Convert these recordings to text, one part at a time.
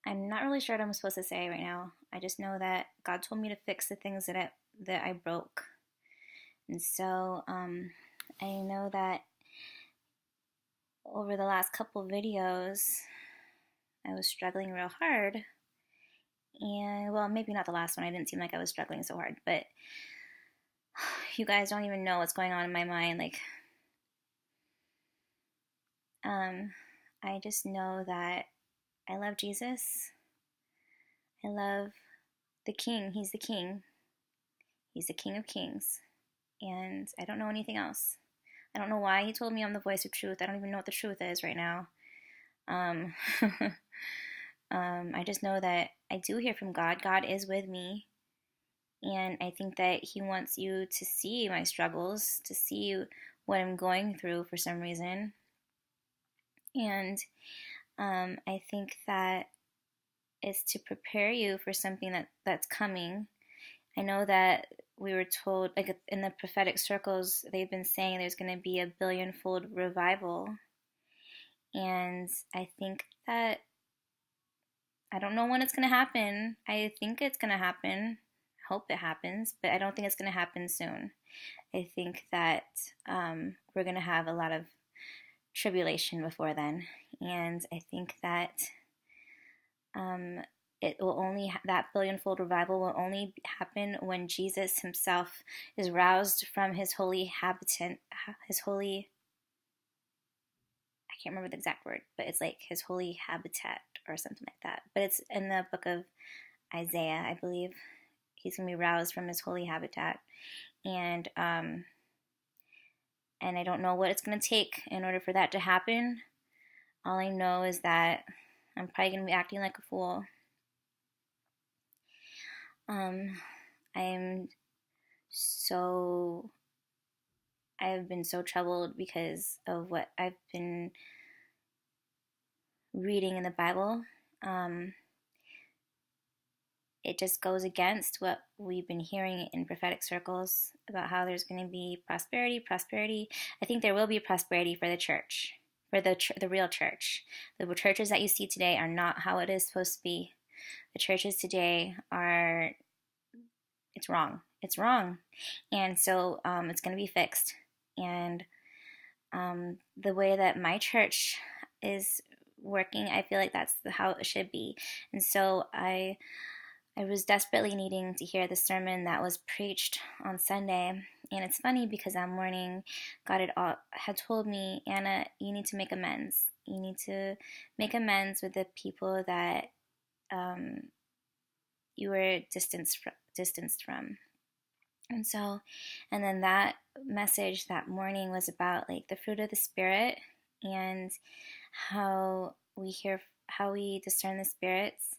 I'm not really sure what I'm supposed to say right now. I just know that God told me to fix the things that I broke. And so I know that over the last couple videos, I was struggling real hard. And well, maybe not the last one. I didn't seem like I was struggling so hard, but you guys don't even know what's going on in my mind. Like, I just know that I love Jesus. I love the King. He's the King. He's the King of Kings. And I don't know anything else. I don't know why he told me I'm the voice of truth. I don't even know what the truth is right now. Um, I just know that I do hear from God. God is with me. And I think that he wants you to see my struggles, to see what I'm going through for some reason. And I think that it's to prepare you for something that's coming. I know that we were told, like in the prophetic circles, they've been saying there's going to be a billionfold revival. And I think that, I don't know when it's going to happen. I think it's going to happen. I hope it happens, but I don't think it's going to happen soon. I think that we're going to have a lot of tribulation before then. And I think that it will only, that billionfold revival will only happen when Jesus himself is roused from his holy habitant, his holy, I can't remember the exact word, but it's like his holy habitat or something like that. But it's in the book of Isaiah, I believe. He's going to be roused from his holy habitat. And I don't know what it's going to take in order for that to happen. All I know is that I'm probably going to be acting like a fool. I've been so troubled because of what I've been reading in the Bible. It just goes against what we've been hearing in prophetic circles about how there's going to be prosperity. I think there will be prosperity for the church, for the real church. The churches that you see today are not how it is supposed to be. The churches today are, it's wrong. It's wrong. And so it's going to be fixed. And the way that my church is working, I feel like that's how it should be. And so I was desperately needing to hear the sermon that was preached on Sunday. And it's funny because that morning, God had told me, Anna, you need to make amends. You need to make amends with the people that you were distanced from. And so, and then that message that morning was about like the fruit of the Spirit and how we discern the spirits.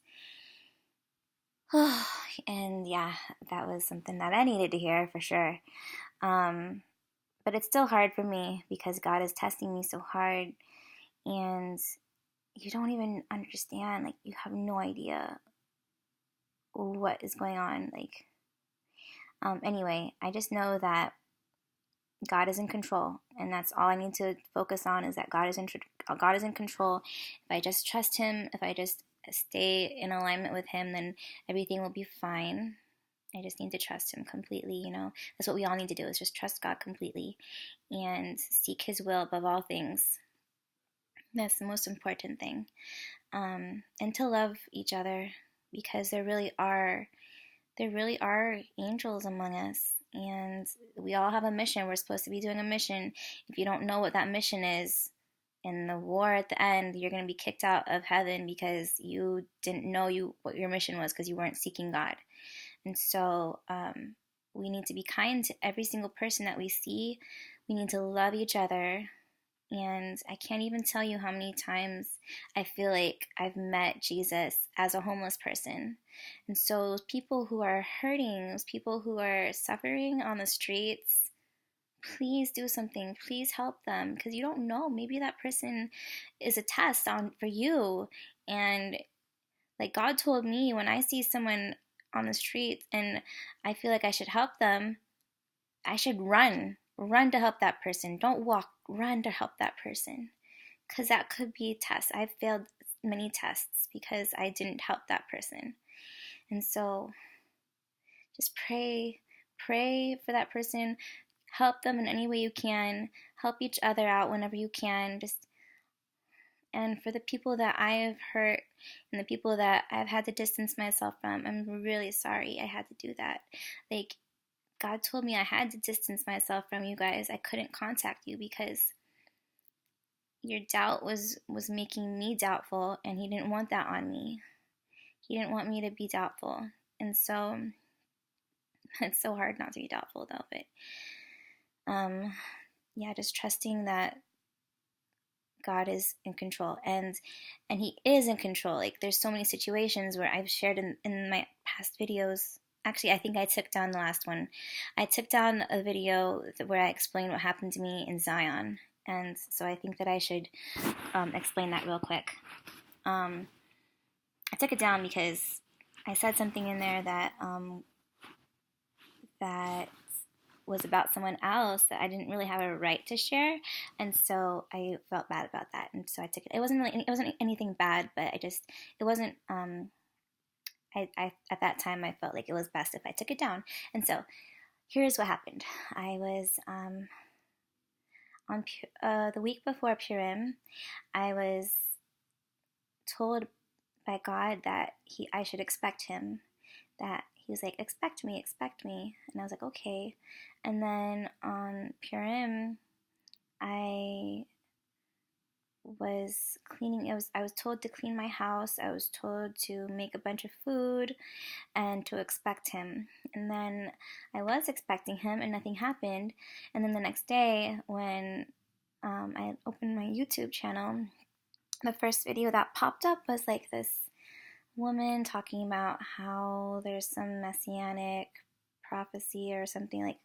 And yeah, that was something that I needed to hear for sure. But it's still hard for me because God is testing me so hard, and you don't even understand. Like, you have no idea what is going on. Like, anyway, I just know that God is in control, and that's all I need to focus on, is that God is in control. If I just trust him, if I just stay in alignment with him, then everything will be fine. I just need to trust him completely, you know. That's what we all need to do, is just trust God completely and seek his will above all things. That's the most important thing. And to love each other, because there really are angels among us, and we all have a mission. We're supposed to be doing a mission. If you don't know what that mission is, in the war at the end, you're going to be kicked out of heaven because you didn't know what your mission was, because you weren't seeking God. And so we need to be kind to every single person that we see. We need to love each other. And I can't even tell you how many times I feel like I've met Jesus as a homeless person. And so those people who are hurting, those people who are suffering on the streets, please do something. Please help them, because you don't know. Maybe that person is a test for you. And like God told me, when I see someone on the street and I feel like I should help them, I should run to help that person. Don't walk, run to help that person, because that could be a test. I've failed many tests because I didn't help that person. And so just pray for that person, help them in any way you can, help each other out whenever you can. And for the people that I have hurt and the people that I've had to distance myself from, I'm really sorry I had to do that. Like, God told me I had to distance myself from you guys. I couldn't contact you because your doubt was making me doubtful, and he didn't want that on me. He didn't want me to be doubtful. And so it's so hard not to be doubtful though, but yeah, just trusting that God is in control, and he is in control. Like, there's so many situations where I've shared in my past videos. Actually, I think I took down the last one. I took down a video where I explained what happened to me in Zion, and so I think that I should explain that real quick. I took it down because I said something in there that that was about someone else that I didn't really have a right to share, and so I felt bad about that, and so I took it. It wasn't anything bad, but it wasn't. I at that time I felt like it was best if I took it down, and so here's what happened. I was on the week before Purim. I was told by God that I should expect him. That he was like, expect me, and I was like, okay. And then on Purim, I was cleaning. I was told to clean my house. I was told to make a bunch of food and to expect him. And then I was expecting him, and nothing happened. And then the next day, when I opened my YouTube channel, the first video that popped up was like this woman talking about how there's some messianic prophecy or something, like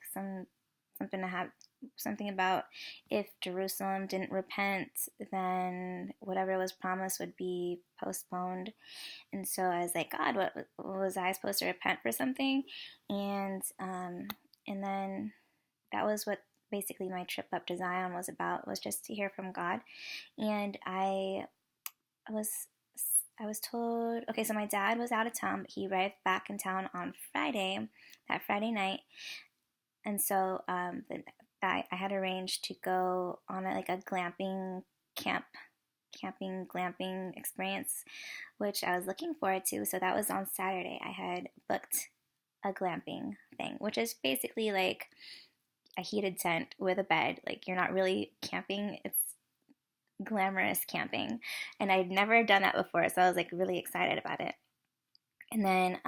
something about if Jerusalem didn't repent, then whatever was promised would be postponed. And so I was like, God, what was I supposed to repent for something? And then that was what basically my trip up to Zion was about, was just to hear from God. And I was told, okay, so my dad was out of town, but he arrived back in town on that Friday night. And so I had arranged to go on a glamping experience, which I was looking forward to. So that was on Saturday. I had booked a glamping thing, which is basically like a heated tent with a bed. Like, you're not really camping, it's glamorous camping, and I'd never done that before, so I was like really excited about it. And then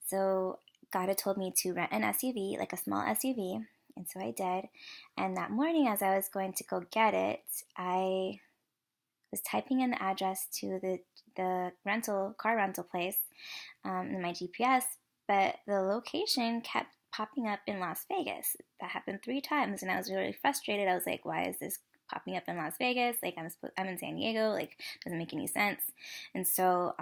so God had told me to rent an SUV, like a small SUV, and so I did. And that morning, as I was going to go get it, I was typing in the address to the car rental place in my GPS, but the location kept popping up in Las Vegas. That happened 3 times, and I was really frustrated. I was like, why is this popping up in Las Vegas? Like, I'm in San Diego. Like, doesn't make any sense. And so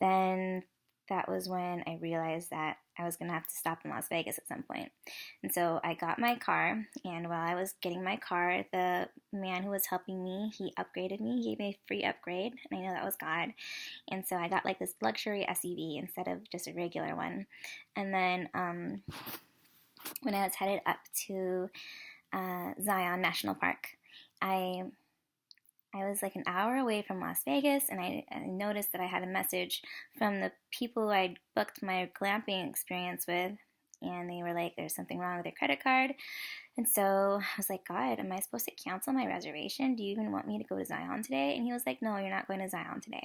then that was when I realized that I was going to have to stop in Las Vegas at some point. And so I got my car, and while I was getting my car, the man who was helping me, he upgraded me. He gave me a free upgrade, and I know that was God. And so I got like this luxury SUV instead of just a regular one. And then when I was headed up to Zion National Park, I was like an hour away from Las Vegas, and I noticed that I had a message from the people I'd booked my glamping experience with, and they were like, there's something wrong with your credit card. And so I was like, God, am I supposed to cancel my reservation? Do you even want me to go to Zion today? And he was like, no, you're not going to Zion today.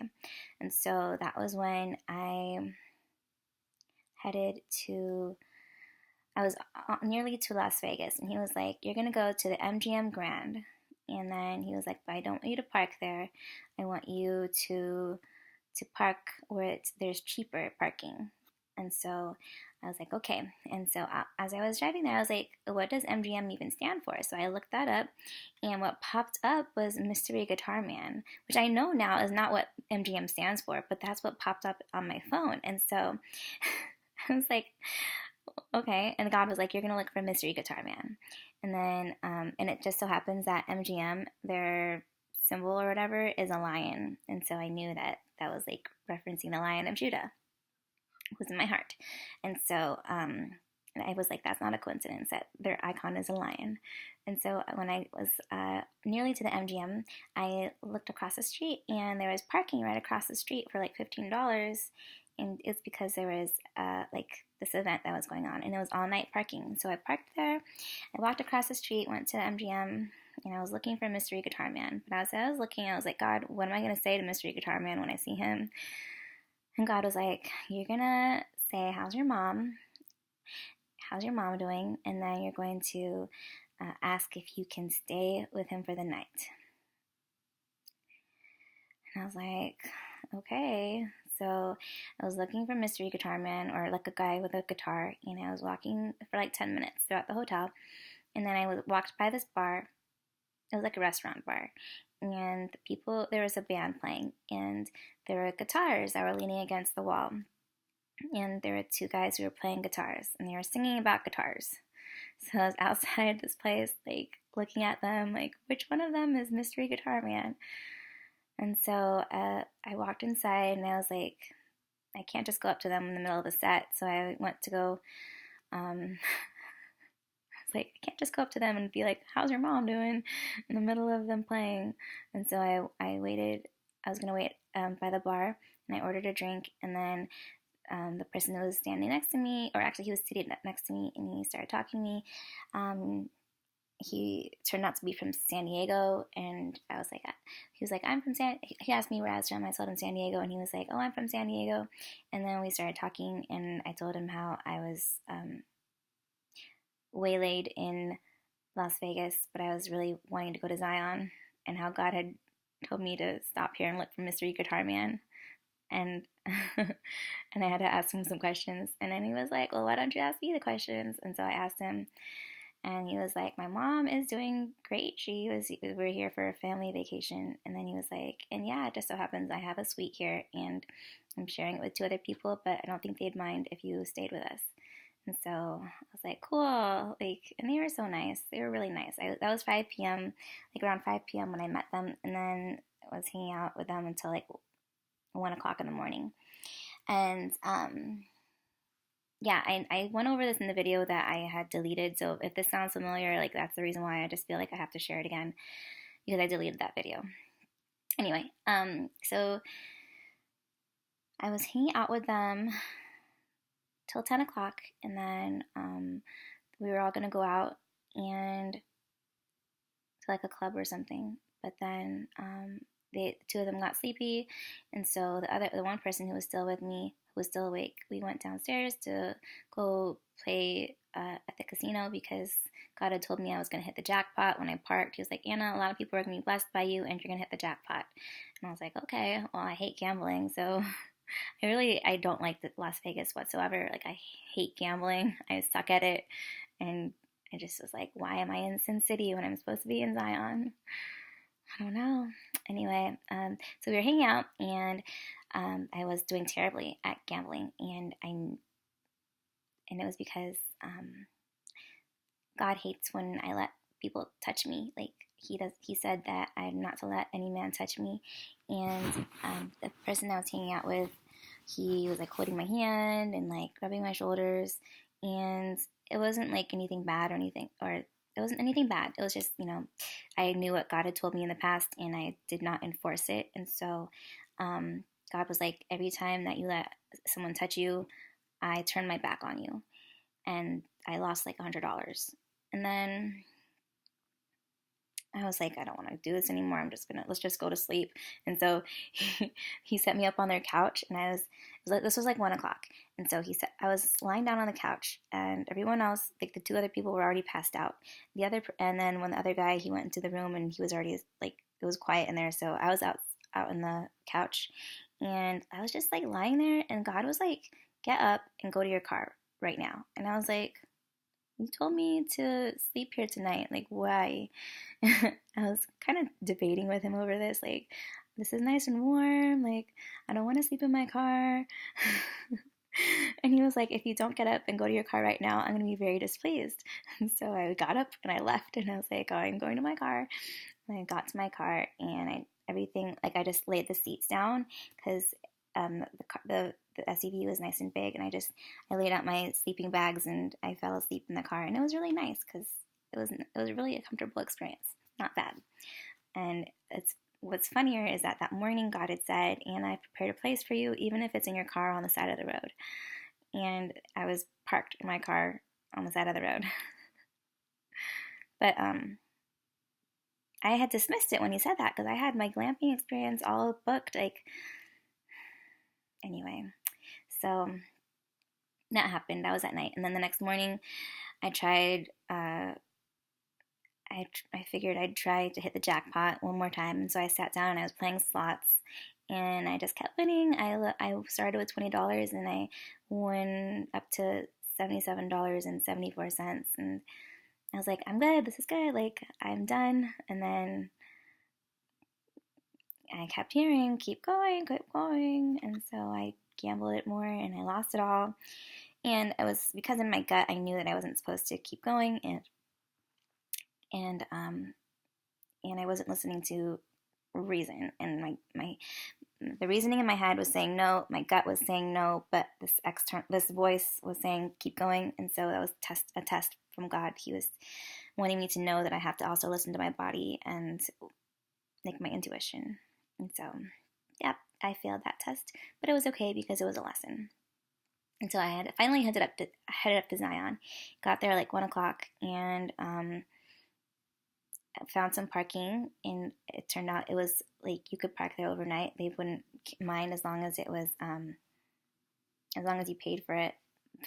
And so that was when I was nearly to Las Vegas, and he was like, you're going to go to the MGM Grand. And then he was like, but I don't want you to park there. I want you to park where there's cheaper parking. And so I was like, okay. And so as I was driving there, I was like, what does MGM even stand for? So I looked that up, and what popped up was Mystery Guitar Man, which I know now is not what MGM stands for, but that's what popped up on my phone. And so I was like, okay. And God was like, you're going to look for Mystery Guitar Man. And then, and it just so happens that MGM, their symbol or whatever is a lion. And so I knew that that was like referencing the Lion of Judah, was in my heart. And so I was like, that's not a coincidence that their icon is a lion. And so when I was nearly to the MGM, I looked across the street and there was parking right across the street for like $15. And it's because there was like this event that was going on, and it was all night parking. So I parked there. I walked across the street, went to the MGM, and I was looking for Mystery Guitar Man. But as I was looking, I was like, God, what am I going to say to Mystery Guitar Man when I see him? And God was like, you're going to say, how's your mom? How's your mom doing? And then you're going to ask if you can stay with him for the night. And I was like, okay. So I was looking for Mystery Guitar Man, or like a guy with a guitar, and I was walking for like 10 minutes throughout the hotel. And then I walked by this bar. It was like a restaurant bar. And there was a band playing, and there were guitars that were leaning against the wall. And there were two guys who were playing guitars, and they were singing about guitars. So I was outside this place, like, looking at them, like, which one of them is Mystery Guitar Man? And so I walked inside, and I was like, I can't just go up to them in the middle of the set. So I went to go, I was like, I can't just go up to them and be like, how's your mom doing? In the middle of them playing. And so I waited. I was going to wait by the bar, and I ordered a drink, and then the person who was standing next to me, or actually he was sitting next to me, and he started talking to me. He turned out to be from San Diego, and I was like, he was like, he asked me where I was from. I told him San Diego, and he was like, oh, I'm from San Diego. And then we started talking, and I told him how I was waylaid in Las Vegas, but I was really wanting to go to Zion, and how God had told me to stop here and look for Mystery Guitar Man. And and I had to ask him some questions, and then he was like, well, why don't you ask me the questions? And so I asked him, and he was like, my mom is doing great. We're here for a family vacation. And then he was like, and yeah, it just so happens I have a suite here, and I'm sharing it with 2 other people, but I don't think they'd mind if you stayed with us. And so I was like, cool. Like, and they were so nice. They were really nice. That was 5 p.m., like around 5 p.m. when I met them. And then I was hanging out with them until like 1 o'clock in the morning. And yeah, I went over this in the video that I had deleted. So if this sounds familiar, like, that's the reason why I just feel like I have to share it again, because I deleted that video. Anyway, so I was hanging out with them till 10 o'clock, and then we were all going to go out and to like a club or something. But then the 2 of them got sleepy, and so the one person who was still with me, who was still awake, we went downstairs to go play at the casino, because God had told me I was going to hit the jackpot when I parked. He was like, Anna, a lot of people are going to be blessed by you, and you're going to hit the jackpot. And I was like, okay, well, I hate gambling, so I don't like Las Vegas whatsoever. Like, I hate gambling. I suck at it. And I just was like, why am I in Sin City when I'm supposed to be in Zion? I don't know. Anyway, so we were hanging out, and I was doing terribly at gambling, and it was because God hates when I let people touch me. Like, he said that I'm not to let any man touch me. And the person I was hanging out with, he was like holding my hand and like rubbing my shoulders, and it wasn't like anything bad or anything, or it wasn't anything bad. It was just, I knew what God had told me in the past, and I did not enforce it. And so God was like, every time that you let someone touch you, I turn my back on you. And I lost like $100. And then I was like, I don't want to do this anymore. Let's just go to sleep. And so he set me up on their couch, and this was like 1 o'clock. And so I was lying down on the couch, and everyone else, like the 2 other people, were already passed out. And then when the other guy, he went into the room, and he was already like, it was quiet in there. So I was out on the couch, and I was just like lying there, and God was like, get up and go to your car right now. And I was like, you told me to sleep here tonight. Like, why? I was kind of debating with him over this. Like, this is nice and warm. Like, I don't want to sleep in my car. And he was like, if you don't get up and go to your car right now, I'm going to be very displeased. And so I got up and I left, and I was like, oh, I'm going to my car. I got to my car and I just laid the seats down because the SUV was nice and big, and I laid out my sleeping bags and I fell asleep in the car, and it was really nice because it was really a comfortable experience, not bad. And what's funnier is that morning God had said, "Anna, I prepared a place for you, even if it's in your car on the side of the road." And I was parked in my car on the side of the road. But I had dismissed it when he said that because I had my glamping experience all booked. Like, anyway, so that happened. That was at night. And then the next morning, I tried, I figured I'd try to hit the jackpot one more time. And so I sat down and I was playing slots. And I just kept winning. I started with $20 and I won up to $77.74. And I was like, I'm good. This is good. Like, I'm done. And then I kept hearing, keep going, keep going. And so I gambled it more and I lost it all. And it was because in my gut, I knew that I wasn't supposed to keep going. And I wasn't listening to reason. And the reasoning in my head was saying no, my gut was saying no, but this voice was saying keep going. And so that was a test from God. He was wanting me to know that I have to also listen to my body and like my intuition. And so, yeah, I failed that test, but it was okay because it was a lesson. And so I had finally headed up to Zion, got there like 1 o'clock, and found some parking, and it turned out it was like you could park there overnight. They wouldn't mind as long as it was as long as you paid for it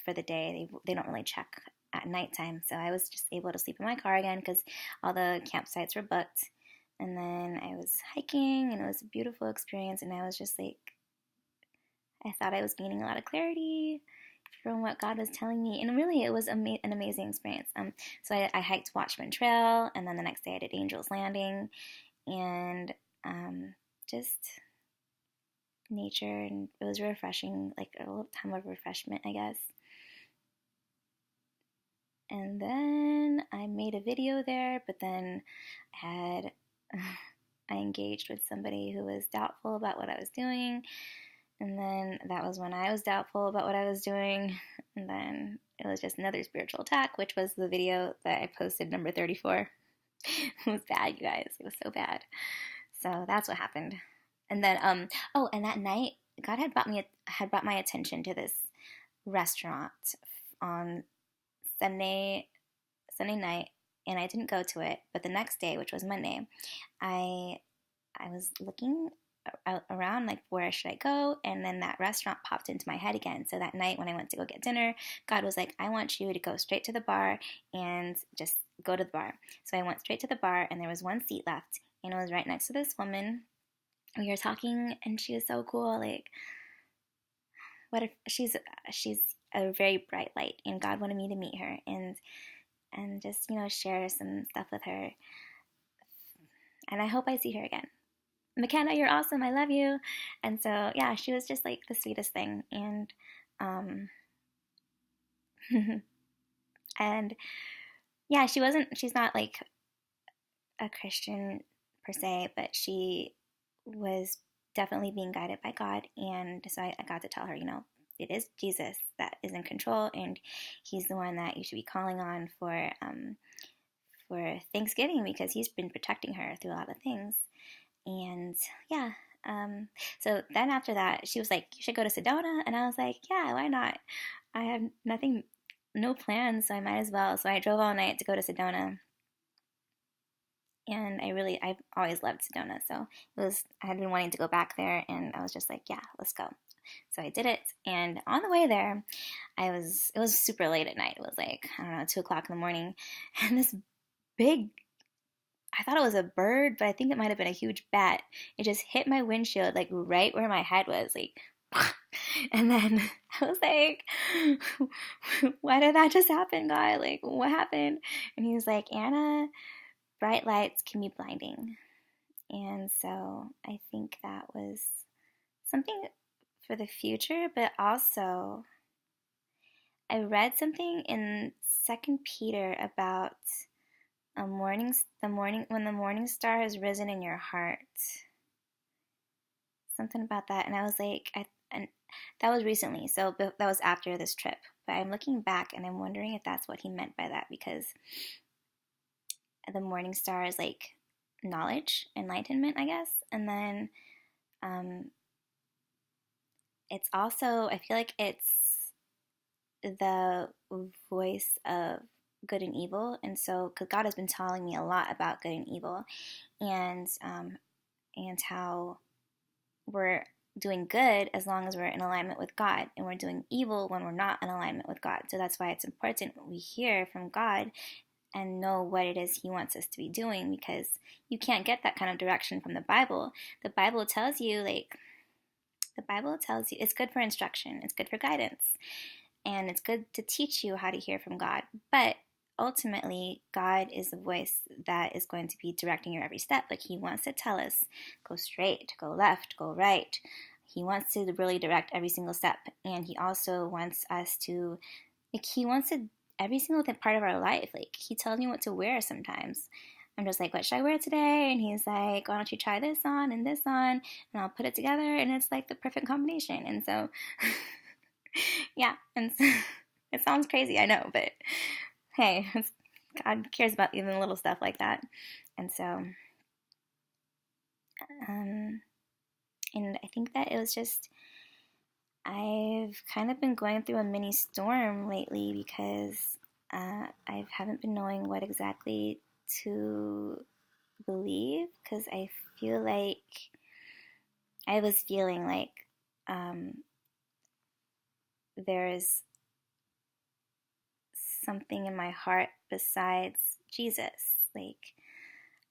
for the day. They don't really check at nighttime. So I was just able to sleep in my car again because all the campsites were booked. And then I was hiking, and it was a beautiful experience, and I was just like, I thought I was gaining a lot of clarity from what God was telling me, and really it was an amazing experience. So I hiked Watchman Trail, and then the next day I did Angel's Landing, and just nature, and it was refreshing, like a little time of refreshment, I guess. And then I made a video there, but then I engaged with somebody who was doubtful about what I was doing. And then that was when I was doubtful about what I was doing. And then it was just another spiritual attack, which was the video that I posted, number 34. It was bad, you guys. It was so bad. So that's what happened. And then, and that night, God had brought my attention to this restaurant on Sunday night, and I didn't go to it. But the next day, which was Monday, I was looking around like, where should I go? And then that restaurant popped into my head again. So that night when I went to go get dinner, God was like, I want you to go straight to the bar and just go to the bar. So I went straight to the bar, and there was one seat left, and it was right next to this woman. We were talking, and she was so cool. Like, what if she's a very bright light, and God wanted me to meet her and just, share some stuff with her. And I hope I see her again. McKenna, you're awesome. I love you. And so, yeah, she was just like the sweetest thing. And, and yeah, she's not like a Christian per se, but she was definitely being guided by God. And so I got to tell her, it is Jesus that is in control, and he's the one that you should be calling on for Thanksgiving, because he's been protecting her through a lot of things. And yeah, so then after that, she was like, you should go to Sedona. And I was like, yeah, why not? I have no plans, so I might as well. So I drove all night to go to Sedona. And I've always loved Sedona. So I had been wanting to go back there, and I was just like, yeah, let's go. So I did it. And on the way there, it was super late at night. It was like, I don't know, 2 o'clock in the morning. And this big, I thought it was a bird, but I think it might have been a huge bat. It just hit my windshield, like right where my head was, like, and then I was like, why did that just happen, God? Like, what happened? And he was like, Anna, bright lights can be blinding. And so I think that was something for the future, but also I read something in 2 Peter about when the morning star has risen in your heart. Something about that. And I was like, and that was recently. So that was after this trip. But I'm looking back and I'm wondering if that's what he meant by that, because the morning star is like knowledge, enlightenment, I guess. And then it's also, I feel like it's the voice of good and evil. And so, because God has been telling me a lot about good and evil, and how we're doing good as long as we're in alignment with God, and we're doing evil when we're not in alignment with God. So that's why it's important we hear from God and know what it is he wants us to be doing, because you can't get that kind of direction from the Bible. The Bible tells you it's good for instruction, it's good for guidance, and it's good to teach you how to hear from God. But ultimately, God is the voice that is going to be directing your every step. Like, he wants to tell us, go straight, go left, go right. He wants to really direct every single step. And he also wants us to, every single part of our life. Like, he tells me what to wear sometimes. I'm just like, what should I wear today? And he's like, why don't you try this on and this on? And I'll put it together, and it's like the perfect combination. And so, yeah. And so, it sounds crazy, I know, but hey, God cares about even little stuff like that. And so, and I think that it was just, I've kind of been going through a mini storm lately, because I haven't been knowing what exactly to believe, because I was feeling like there is something in my heart besides Jesus. Like,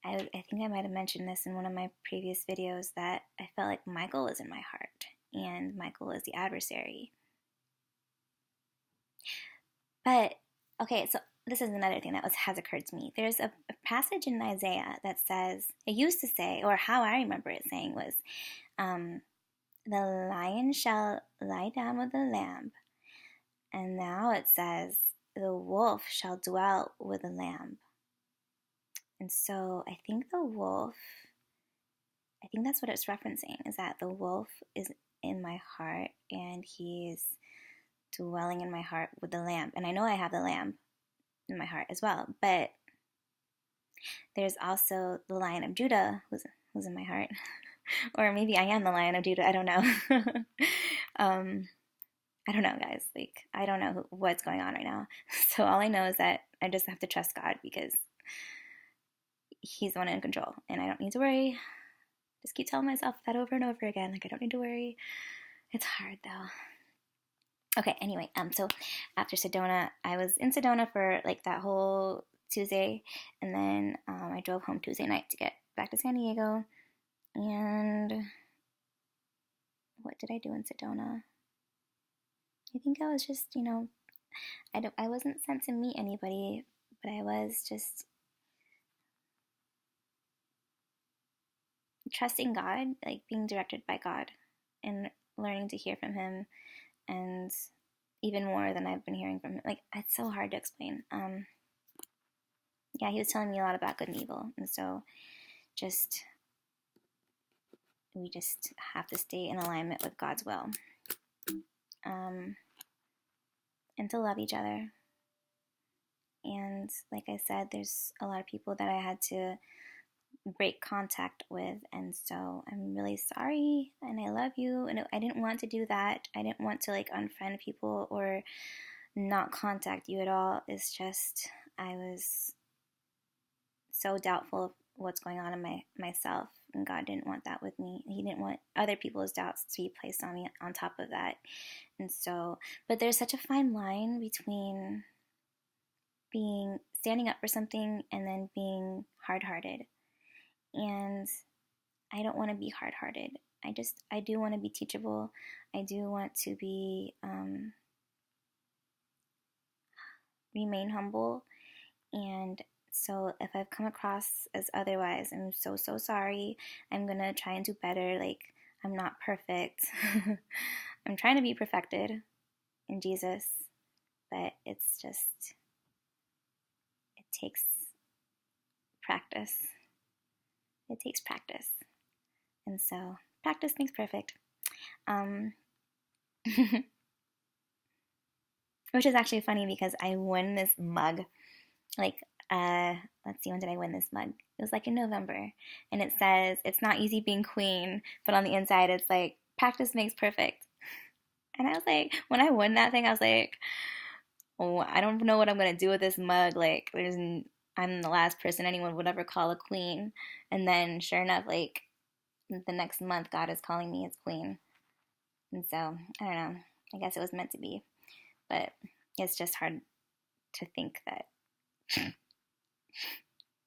I think I might have mentioned this in one of my previous videos, that I felt like Michael was in my heart, and Michael is the adversary. But, okay, so this is another thing that has occurred to me. There's a passage in Isaiah that says, it used to say, or how I remember it saying was, the lion shall lie down with the lamb. And now it says, the wolf shall dwell with the lamb. And so I think that's what it's referencing, is that the wolf is in my heart, and he's dwelling in my heart with the lamb. And I know I have the lamb in my heart as well, but there's also the Lion of Judah who's in my heart. Or maybe I am the Lion of Judah, I don't know. I don't know, guys. Like, I don't know what's going on right now. So all I know is that I just have to trust God, because he's the one in control, and I don't need to worry. Just keep telling myself that over and over again. Like, I don't need to worry. It's hard, though. Okay, anyway, so after Sedona, I was in Sedona for like that whole Tuesday, and then I drove home Tuesday night to get back to San Diego. And what did I do in Sedona? I think I was just, I wasn't sent to meet anybody, but I was just trusting God, like being directed by God, and learning to hear from him, and even more than I've been hearing from him. Like, it's so hard to explain. Yeah, he was telling me a lot about good and evil, and so we just have to stay in alignment with God's will, and to love each other. And like I said, there's a lot of people that I had to break contact with, and so I'm really sorry, and I love you, and I didn't want to do that. I didn't want to like unfriend people or not contact you at all. It's just, I was so doubtful of what's going on in myself, and God didn't want that with me. He didn't want other people's doubts to be placed on me on top of that. And so, but there's such a fine line between standing up for something and then being hard-hearted. And I don't want to be hard-hearted. I do want to be teachable. I do want to be, remain humble. And so if I've come across as otherwise, I'm so, so sorry. I'm going to try and do better. Like, I'm not perfect. I'm trying to be perfected in Jesus, but it's just, it takes practice. It takes practice. And so practice makes perfect. Which is actually funny because I won this mug. Like, let's see, when did I win this mug? It was like in November. And it says, it's not easy being queen, but on the inside it's like, practice makes perfect. And I was like, when I won that thing, I was like, oh, I don't know what I'm going to do with this mug. Like, I'm the last person anyone would ever call a queen. And then sure enough, like, the next month, God is calling me his queen. And so, I don't know. I guess it was meant to be. But it's just hard to think that,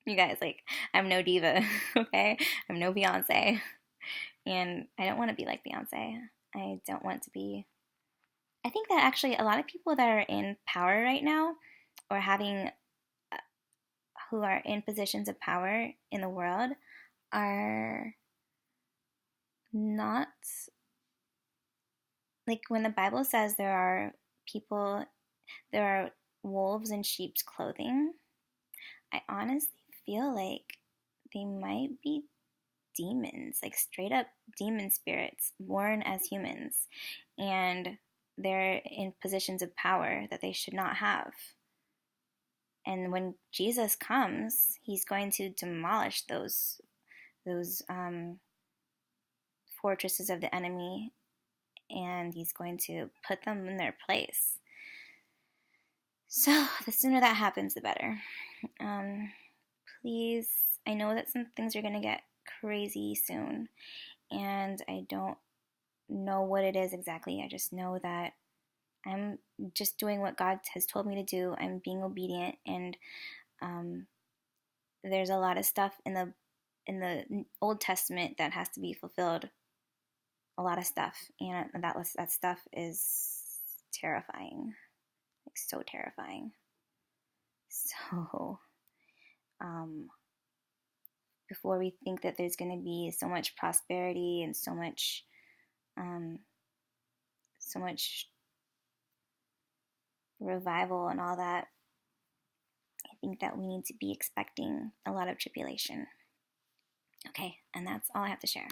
you guys, like, I'm no diva, okay? I'm no Beyonce. And I don't want to be like Beyonce. I don't want to be. I think that actually a lot of people that are in power right now, or who are in positions of power in the world, are not, like, when the Bible says there are wolves in sheep's clothing, I honestly feel like they might be demons, like straight up demon spirits born as humans, and they're in positions of power that they should not have. And when Jesus comes, he's going to demolish those fortresses of the enemy, and he's going to put them in their place. So the sooner that happens, the better. Please, I know that some things are going to get crazy soon, and I don't know what it is exactly. I just know that I'm just doing what God has told me to do. I'm being obedient, and there's a lot of stuff in the Old Testament that has to be fulfilled. A lot of stuff, and that stuff is terrifying, like so terrifying. So, before we think that there's going to be so much prosperity and so much revival and all that, I think that we need to be expecting a lot of tribulation. Okay, and that's all I have to share.